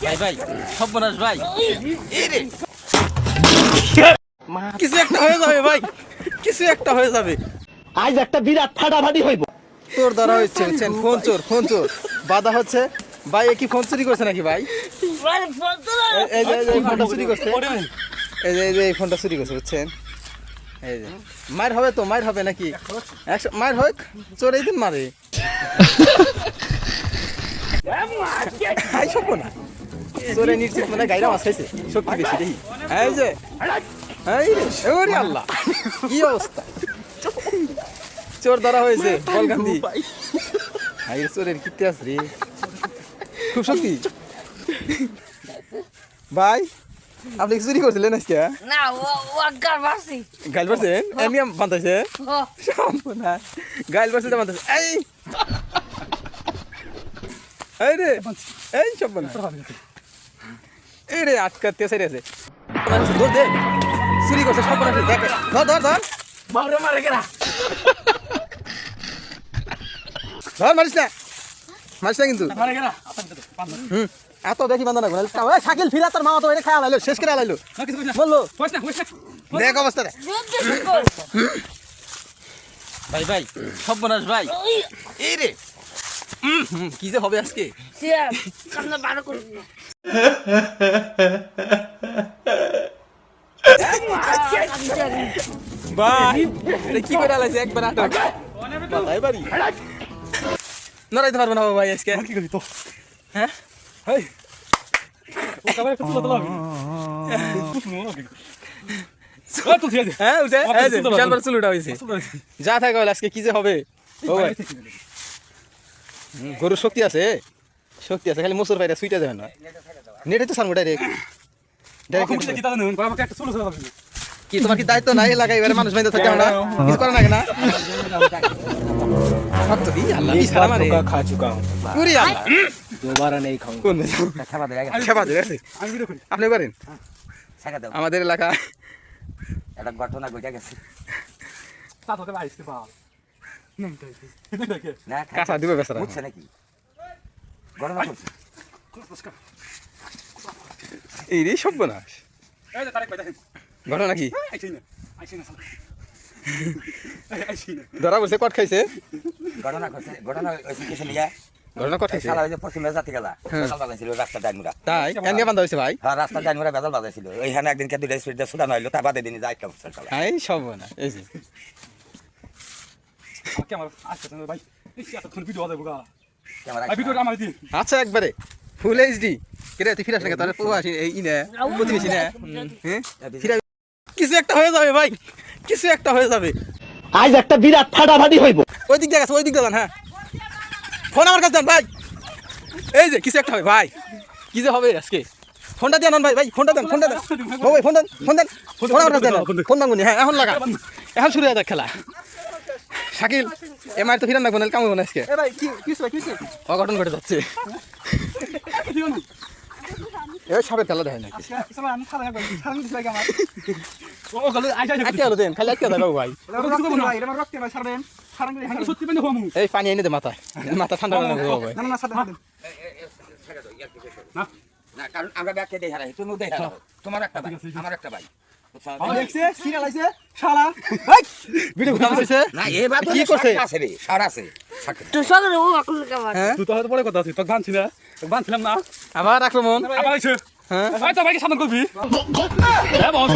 ভাই ভাই সর্বনাশ ভাই কিছু একটা হয়ে যাবে ভাই, কিছু একটা হয়ে যাবে। আজ একটা বিরাট ফাটাফাটি হইব। তোর দ্বারা হচ্ছে বুঝছেন, ফোন চোর বাধা হচ্ছে ভাই। এ কি ফোন চুরি করছে নাকি ভাই? এই যে এই ফোনটা চুরি করছে, এই যে এই ফোনটা চুরি করছে বুঝছেন। এই যে মার হবে তো, মার হবে নাকি? মার হোক, চোর এই দিন মারে। না চোরে নিশ্চিত মানে গাইরা মাছ খাইছে, শক্তি বেশি দেখি। এই যে ওরে আল্লাহ, কি অবস্থা! চোর ধরা হয়েছে বলগান্ধী। হাই চোরের কীর্তি আছে রে, খুব শক্তি। ভাই আপনি চুরি করছিলেন আজকে? না গাল মারছি। গাইল পারছেন? এমনি বান্ধাইছে না, গাইল পারছে তো বান্ধাইছে। এই রে এই সব এই রে আটকাতে সারি আছে। ধর দে, চুরি করছে সব বানাচ্ছে। দেখ ধর ধর ধর, মারে মারে কেনা ধর, মারিস না কিন্তু। মারে কেনা এত দেখি বান্ধা না শাকিল ফিরা, তোর মামা তো এটা খায় আলাইলো, শেষ করে আলাইলো বললো। দেখ অবস্থা রে ভাই ভাই সর্বনাশ ভাই। এই রে কি যে হবে আজকে। ভাই কি করে আলাইছে একবার আটক ভাই বাড়ি নড়াইতে পারবো না ভাই আজকে। কি করি তো? হ্যাঁ যা থাকে আজকে কি যে হবে। গরুর শক্তি আছে, শক্তি আছে, খালি মোসর পাইরা সুইটা যাবে না। নেটে তো সারবো ডাইরেক্ট। কি তোমার কি দায়িত্ব নাই এলাকায়? এবারে মানুষ বাইরে থাকে, আমরা কিছু করা লাগে না। আপনি পারেন? আমাদের এলাকা একটা ঘটনা ঘটে গেছে। কাঁচা দিবে বেচারা। বুঝছে নাকি ঘটনা করছে? এই রে সর্বনাশ। ঘটনা কি? ধরা বলছে কট খাইছে। ঘটনা করছে, ঘটনা হয়েছে কিছু নিয়ে। ঘটনা কট খাইছে শালা ওই যে পশ্চিমে জাতি গেলা বেজাল বাজাইছিল রাস্তা ডাইনমুরা। তাই কেন বান্ধা হয়েছে ভাই? হ্যাঁ রাস্তা ডাইনমুরা বেজাল বাজাইছিল। ওইখানে একদিন কে দুইটা স্পিড দিয়ে সুদান হইলো, তার বাদে দিনই যায় একটা বছর শালা। এই সর্বনাশ। এই যে আচ্ছা একবারে ফুল এইচডি কেরে তুই ফিরাস না তোর প্রবাসী এই ইনে প্রতিবেশী না। হ্যাঁ কিছু একটা হয়ে যাবে ভাই, কিছু একটা হয়ে যাবে। আজ একটা বিরাট ফাটাফাটি হইব। ওই দিক দিয়ে ওই দিক দিয়ে হ্যাঁ ফোন আমার কাছে দেন ভাই। এই যে কিছু একটা হবে ভাই, কি যে হবে আজকে। ফোনটা দিয়ে নেন ভাই, ভাই ফোনটা দেন, ফোনটা দেন ভাই, ফোন দেন, ফোন দেন, ফোন আমার কাছে দেন, ফোন দাঙ্গুনি। হ্যাঁ এখন লাগা, এখন শুরু হয়ে যাক খেলা। শাকিল এমআই তো ফিরান না কোনাল কামড় আজকে। অঘটন ঘটে যাচ্ছে। এই সাপের খেলা দেখেন নাকি? দেন খালি আটকে যাবে ভাই। এই পানি এনে দে মাথায়, মাথা ঠান্ডা ভাই। না কারণ আমরা ব্যাগকে দেই হারাই, তুমি দেই হারাও। তোমার একটা ভাই, আমার একটা ভাই। কি করছে? তুই আবার আক্রমণ। আবার আইছে। হ্যাঁ ভাই তো ভাইকে সাবধান করবি। হ্যাঁ বস।